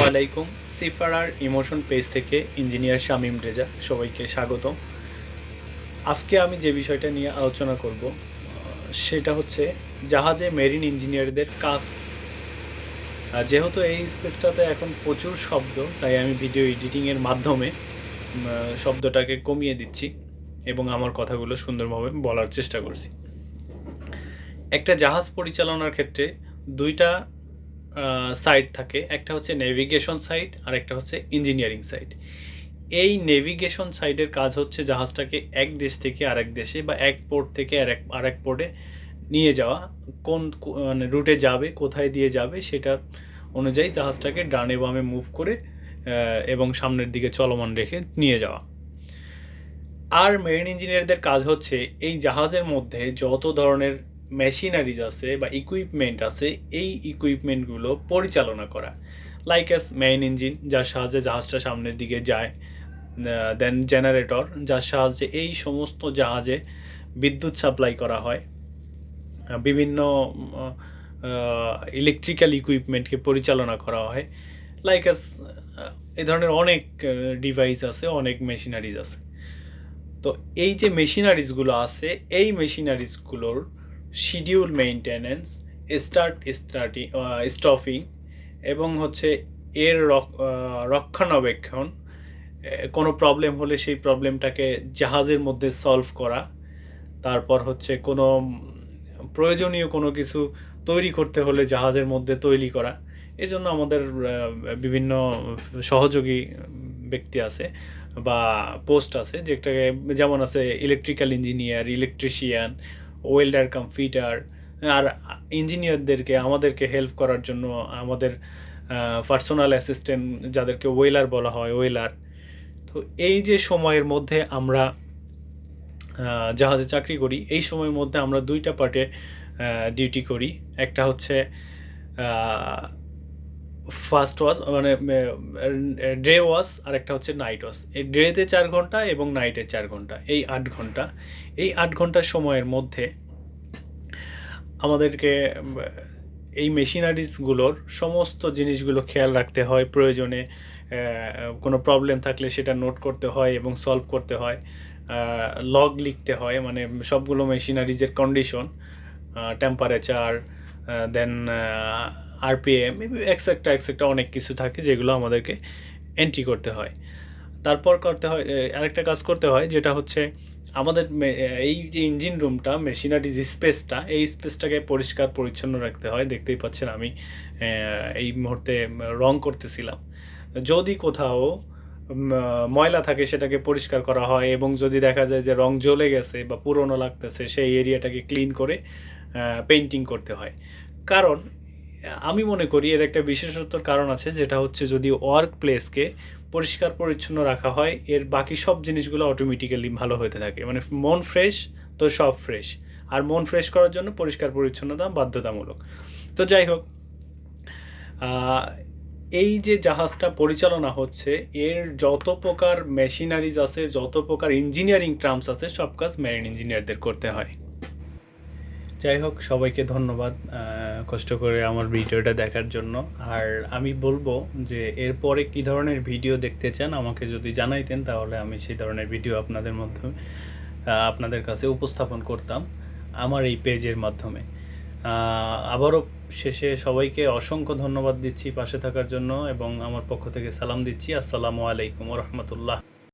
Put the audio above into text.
আলাইকুম। সিফারার emotion page থেকে engineer Shamim Reza সবাইকে স্বাগতম। আজকে আমি যে বিষয়টা নিয়ে আলোচনা করব সেটা হচ্ছে জাহাজে মেরিন ইঞ্জিনিয়ারদের কাজ কী। যেহেতু এই স্পেসটাতে এখন প্রচুর শব্দ, তাই আমি ভিডিও এডিটিংয়ের মাধ্যমে শব্দটাকে কমিয়ে দিচ্ছি এবং আমার কথাগুলো সুন্দরভাবে বলার চেষ্টা করছি। একটা জাহাজ পরিচালনার ক্ষেত্রে দুইটা সাইড থাকে, একটা হচ্ছে নেভিগেশন সাইড আর একটা হচ্ছে ইঞ্জিনিয়ারিং সাইড। এই নেভিগেশন সাইডের কাজ হচ্ছে জাহাজটাকে এক দেশ থেকে আরেক দেশে বা এক পোর্ট থেকে আরেক পোর্টে নিয়ে যাওয়া, কোন মানে রুটে যাবে, কোথায় দিয়ে যাবে সেটা অনুযায়ী জাহাজটাকে ডানে বামে মুভ করে এবং সামনের দিকে চলমান রেখে নিয়ে যাওয়া। আর মেরিন ইঞ্জিনিয়ারদের কাজ হচ্ছে এই জাহাজের মধ্যে যত ধরনের মেশিনারিজ আছে বা ইকুইপমেন্ট আছে, এই ইকুইপমেন্টগুলো পরিচালনা করা। লাইক এস মেইন ইঞ্জিন, যার সাহায্যে জাহাজটা সামনের দিকে যায়, দেন জেনারেটর, যার সাহায্যে এই সমস্ত জাহাজে বিদ্যুৎ সাপ্লাই করা হয়, বিভিন্ন ইলেকট্রিক্যাল ইকুইপমেন্টকে পরিচালনা করা হয়, লাইক এস এই ধরনের অনেক ডিভাইস আছে, অনেক মেশিনারিজ আছে। তো এই যে মেশিনারিজগুলো আছে, এই মেশিনারিজগুলোর শিডিউল মেইনটেনেন্স, স্টপিং এবং হচ্ছে এর রক্ষণাবেক্ষণ, কোনো প্রবলেম হলে সেই প্রবলেমটাকে জাহাজের মধ্যে সলভ করা, তারপর হচ্ছে কোনো প্রয়োজনীয় কোনো কিছু তৈরি করতে হলে জাহাজের মধ্যে তৈরি করা। এজন্য আমাদের বিভিন্ন সহযোগী ব্যক্তি আছে বা পোস্ট আছে, যেটাকে যেমন আছে ইলেকট্রিক্যাল ইঞ্জিনিয়ার, ইলেকট্রিশিয়ান, ওয়েল্ডার কাম ফিটার। আর ইঞ্জিনিয়ারদেরকে আমাদেরকে হেল্প করার জন্য আমাদের পার্সোনাল অ্যাসিস্ট্যান্ট, যাদেরকে ওয়েলার বলা হয়, ওয়েলার। তো এই যে সময়ের মধ্যে আমরা জাহাজে চাকরি করি, এই সময়ের মধ্যে আমরা দুইটা পার্টে ডিউটি করি। একটা হচ্ছে ফার্স্ট ওয়াশ, মানে ডে ওয়াশ, আর একটা হচ্ছে নাইট ওয়াশ। এই ডেতে 4 ঘন্টা এবং নাইটে 4 ঘন্টা, এই 8 ঘন্টা। এই 8 ঘন্টার সময়ের মধ্যে আমাদেরকে এই মেশিনারিজগুলোর সমস্ত জিনিসগুলো খেয়াল রাখতে হয়। প্রয়োজনে কোনো প্রবলেম থাকলে সেটা নোট করতে হয় এবং সলভ করতে হয়। লগ লিখতে হয়, মানে সবগুলো মেশিনারিজের কন্ডিশন, টেম্পারেচার, দেন আরপিএম, এক্সেট্রা অনেক কিছু থাকে যেগুলো আমাদেরকে এন্ট্রি করতে হয়। তারপর করতে হয় আরেকটা কাজ করতে হয়, যেটা হচ্ছে আমাদের এই যে ইঞ্জিন রুমটা, মেশিনারিজ স্পেসটা, এই স্পেসটাকে পরিষ্কার পরিচ্ছন্ন রাখতে হয়। দেখতেই পাচ্ছেন আমি এই মুহূর্তে রং করতেছিলাম। যদি কোথাও ময়লা থাকে সেটাকে পরিষ্কার করা হয়, এবং যদি দেখা যায় যে রং জ্বলে গেছে বা পুরনো লাগতেছে, সেই এরিয়াটাকে ক্লিন করে পেইন্টিং করতে হয়। কারণ আমি মনে করি এর একটা বিশেষত্বর কারণ আছে, যেটা হচ্ছে যদি ওয়ার্ক প্লেসকে পরিষ্কার পরিচ্ছন্ন রাখা হয়, এর বাকি সব জিনিসগুলো অটোমেটিক্যালি ভালো হতে থাকে। মানে মন ফ্রেশ তো সব ফ্রেশ, আর মন ফ্রেশ করার জন্য পরিষ্কার পরিচ্ছন্নতা বাধ্যতামূলক। তো যাই হোক, এই যে জাহাজটা পরিচালনা হচ্ছে, এর যত প্রকার মেশিনারিজ আছে, যত প্রকার ইঞ্জিনিয়ারিং টার্মস আছে, সব কাজ মেরিন ইঞ্জিনিয়ারদের করতে হয়। যাই হোক, সবাইকে ধন্যবাদ কষ্ট করে আমার ভিডিওটা দেখার জন্য। আর আমি বলবো যে এরপরে কী ধরনের ভিডিও দেখতে চান আমাকে যদি জানাইতেন, তাহলে আমি সেই ধরনের ভিডিও আপনাদের কাছে উপস্থাপন করতাম আমার এই পেজের মাধ্যমে। আবারও শেষে সবাইকে অসংখ্য ধন্যবাদ দিচ্ছি পাশে থাকার জন্য, এবং আমার পক্ষ থেকে সালাম দিচ্ছি। আসসালামু আলাইকুম ওয়া রাহমাতুল্লাহ।